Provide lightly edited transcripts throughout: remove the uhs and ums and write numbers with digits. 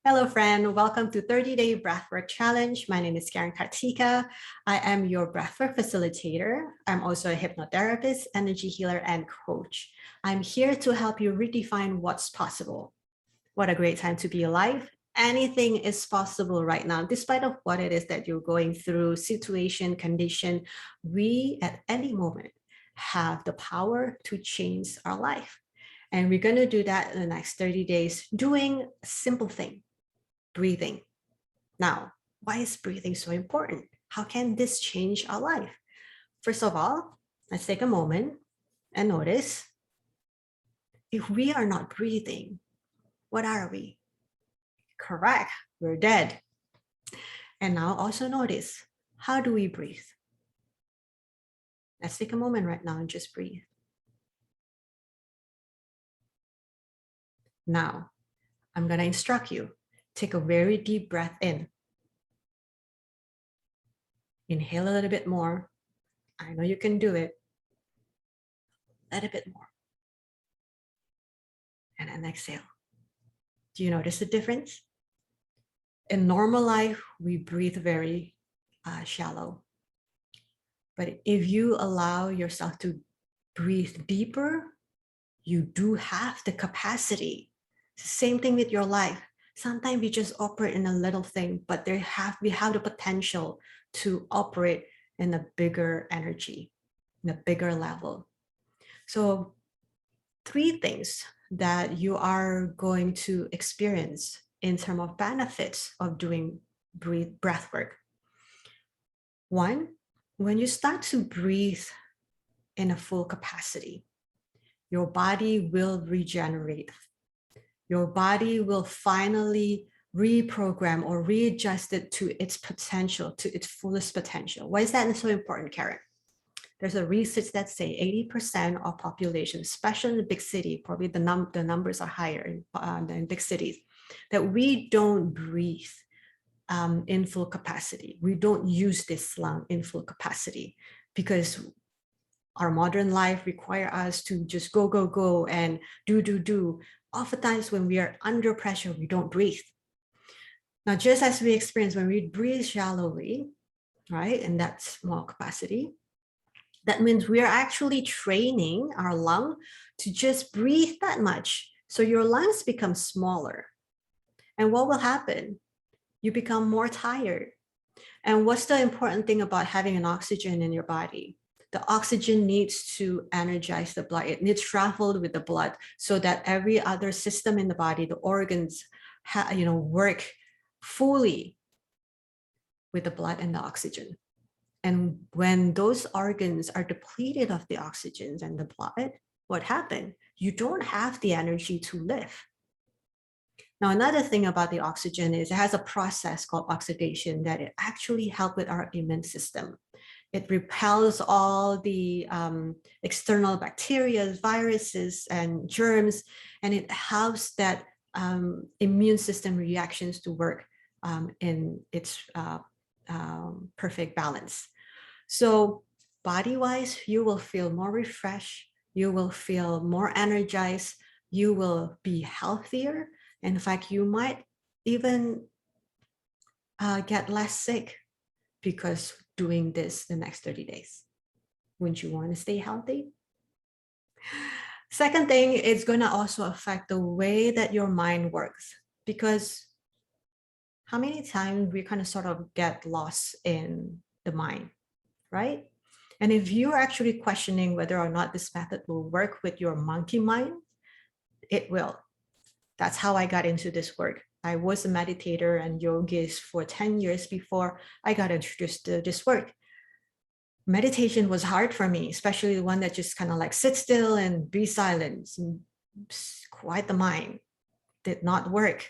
Hello, friend. Welcome to 30-Day Breathwork Challenge. My name is Karen Kartika. I am your breathwork facilitator. I'm also a hypnotherapist, energy healer, and coach. I'm here to help you redefine what's possible. What a great time to be alive. Anything is possible right now, despite of what it is that you're going through, situation, condition. We, at any moment, have the power to change our life. And we're going to do that in the next 30 days, doing a simple thing. Breathing. Now, why is breathing so important? How can this change our life? First of all, let's take a moment and notice if we are not breathing, what are we? Correct, we're dead. And now also notice, how do we breathe? Let's take a moment right now and just breathe. Now, I'm going to instruct you. Take a very deep breath in. Inhale a little bit more. I know you can do it. A little bit more. And then exhale. Do you notice the difference? In normal life, we breathe very shallow. But if you allow yourself to breathe deeper, you do have the capacity. Same thing with your life. Sometimes we just operate in a little thing, but we have the potential to operate in a bigger energy, in a bigger level. So 3 things that you are going to experience in terms of benefits of doing breath work. 1, when you start to breathe in a full capacity, your body will regenerate. Your body will finally reprogram or readjust it to its potential, to its fullest potential. Why is that so important, Karen? There's a research that say 80% of population, especially in the big city, probably the numbers are higher in big cities, that we don't breathe in full capacity. We don't use this lung in full capacity because our modern life require us to just go and do. Oftentimes when we are under pressure, we don't breathe. Now, just as we experience when we breathe shallowly, right, in that small capacity, that means we are actually training our lung to just breathe that much. So your lungs become smaller. And what will happen? You become more tired. And what's the important thing about having an oxygen in your body? The oxygen needs to energize the blood. It needs traveled with the blood so that every other system in the body, the organs, work fully with the blood and the oxygen. And when those organs are depleted of the oxygen and the blood, what happened? You don't have the energy to live. Now, another thing about the oxygen is it has a process called oxidation that it actually helps with our immune system. It repels all the external bacteria, viruses, and germs, and it helps that immune system reactions to work in its perfect balance. So body-wise, you will feel more refreshed, you will feel more energized, you will be healthier. In fact, you might even get less sick because doing this the next 30 days. Wouldn't you want to stay healthy? Second thing, it's going to also affect the way that your mind works, because how many times we kind of sort of get lost in the mind, right? And if you're actually questioning whether or not this method will work with your monkey mind, it will. That's how I got into this work. I was a meditator and yogist for 10 years before I got introduced to this work. Meditation was hard for me, especially the one that just kind of like sit still and be silent and quiet the mind. Did not work.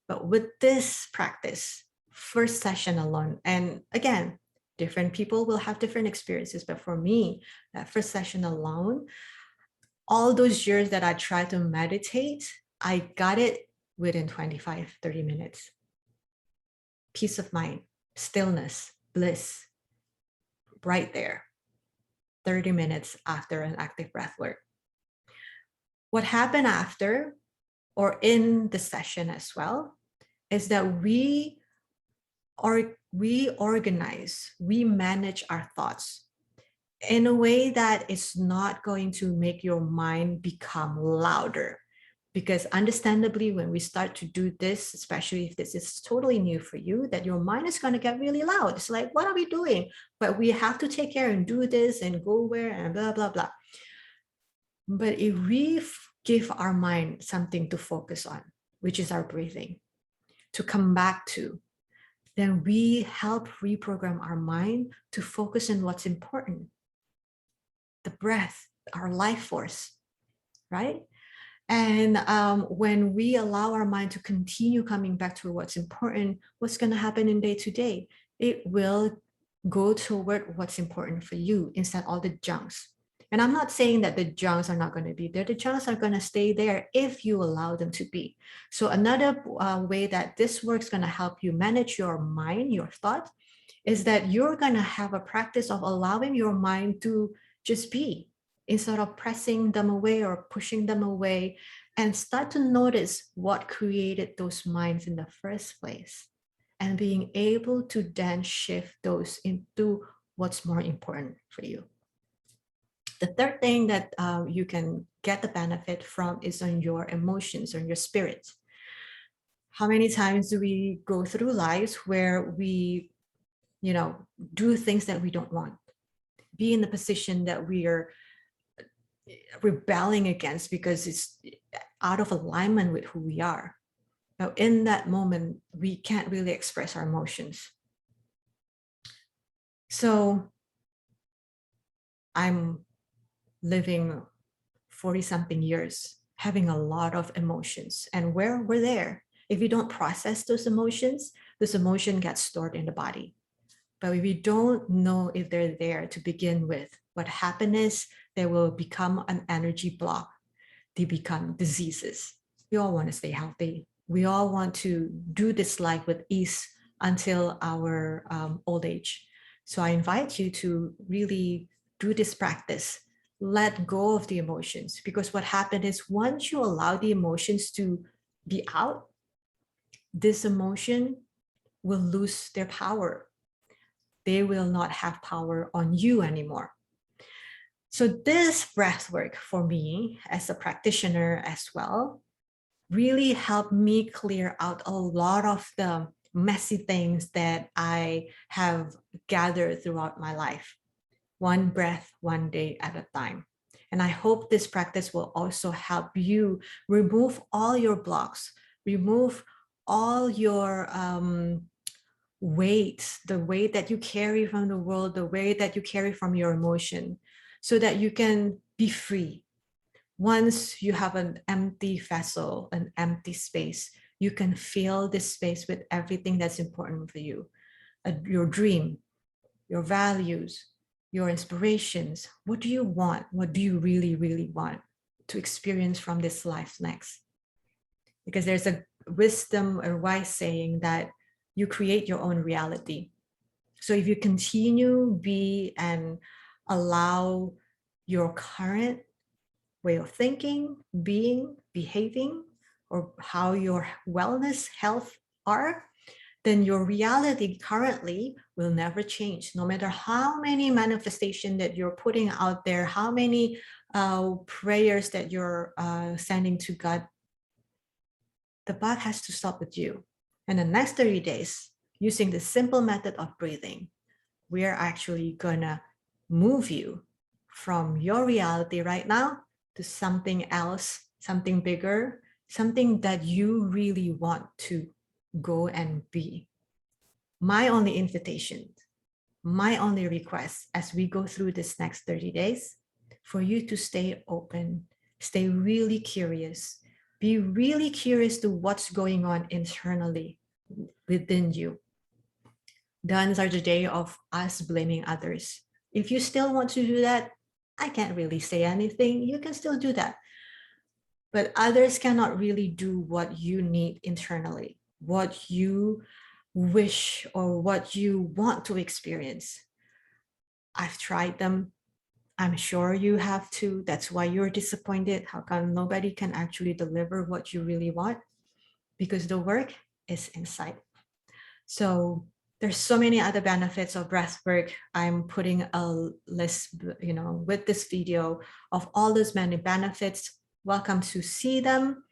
But with this practice, first session alone, and again, different people will have different experiences, but for me, that first session alone, all those years that I tried to meditate, I got it within 25, 30 minutes. Peace of mind, stillness, bliss, right there, 30 minutes after an active breath work. What happened after or in the session as well is that we organize, we manage our thoughts in a way that it's not going to make your mind become louder. Because understandably, when we start to do this, especially if this is totally new for you, that your mind is going to get really loud. It's like, what are we doing? But we have to take care and do this and go where and blah, blah, blah. But if we give our mind something to focus on, which is our breathing, to come back to, then we help reprogram our mind to focus on what's important. The breath, our life force, right? And when we allow our mind to continue coming back to what's important, what's going to happen in day to day? It will go toward what's important for you instead of all the junks. And I'm not saying that the junks are not going to be there. The junks are going to stay there if you allow them to be. So another way that this works going to help you manage your mind, your thoughts, is that you're going to have a practice of allowing your mind to just be, instead of pressing them away or pushing them away, and start to notice what created those minds in the first place, and being able to then shift those into what's more important for you. The third thing that you can get the benefit from is on your emotions, on your spirits. How many times do we go through lives where we, do things that we don't want, be in the position that we are rebelling against because it's out of alignment with who we are. Now, in that moment, we can't really express our emotions. So I'm living 40-something years, having a lot of emotions. And where we're there, if we don't process those emotions get stored in the body. But if we don't know if they're there to begin with, what happens is they will become an energy block. They become diseases. We all want to stay healthy. We all want to do this life with ease until our old age. So I invite you to really do this practice. Let go of the emotions, because what happens is once you allow the emotions to be out, this emotion will lose their power. They will not have power on you anymore. So this breath work for me as a practitioner as well really helped me clear out a lot of the messy things that I have gathered throughout my life. One breath, one day at a time. And I hope this practice will also help you remove all your blocks, remove all your weight, the weight that you carry from the world, the weight that you carry from your emotion, so that you can be free. Once you have an empty vessel, an empty space, you can fill this space with everything that's important for you. Your dream, your values, your inspirations. What do you want? What do you really, really want to experience from this life next? Because there's a wisdom or wise saying that you create your own reality. So if you continue be and allow your current way of thinking, being, behaving, or how your wellness, health are, then your reality currently will never change. No matter how many manifestations that you're putting out there, how many prayers that you're sending to God, the buck has to stop with you. And the next 30 days, using the simple method of breathing, we are actually gonna move you from your reality right now to something else, something bigger, something that you really want to go and be. My only invitation, my only request as we go through this next 30 days, for you to stay open, stay really curious, be really curious to what's going on internally within you. Done are the day of us blaming others. If you still want to do that, I can't really say anything. You can still do that. But others cannot really do what you need internally, what you wish or what you want to experience. I've tried them. I'm sure you have too. That's why you're disappointed. How come nobody can actually deliver what you really want? Because the work is inside. So there's so many other benefits of breath work. I'm putting a list, with this video of all those many benefits. Welcome to see them.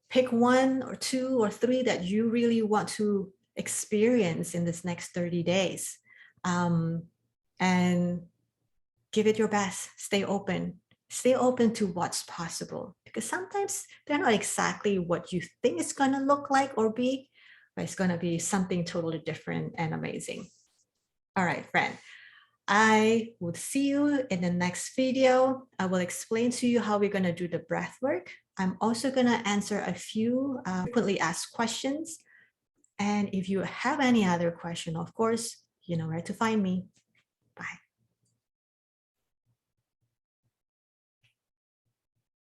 Pick one or two or three that you really want to experience in this next 30 days. And give it your best. Stay open. Stay open to what's possible, because sometimes they're not exactly what you think it's going to look like or be, but it's going to be something totally different and amazing. All right, friend. I will see you in the next video. I will explain to you how we're going to do the breath work. I'm also going to answer a few frequently asked questions. And if you have any other question, of course, you know where to find me. Bye.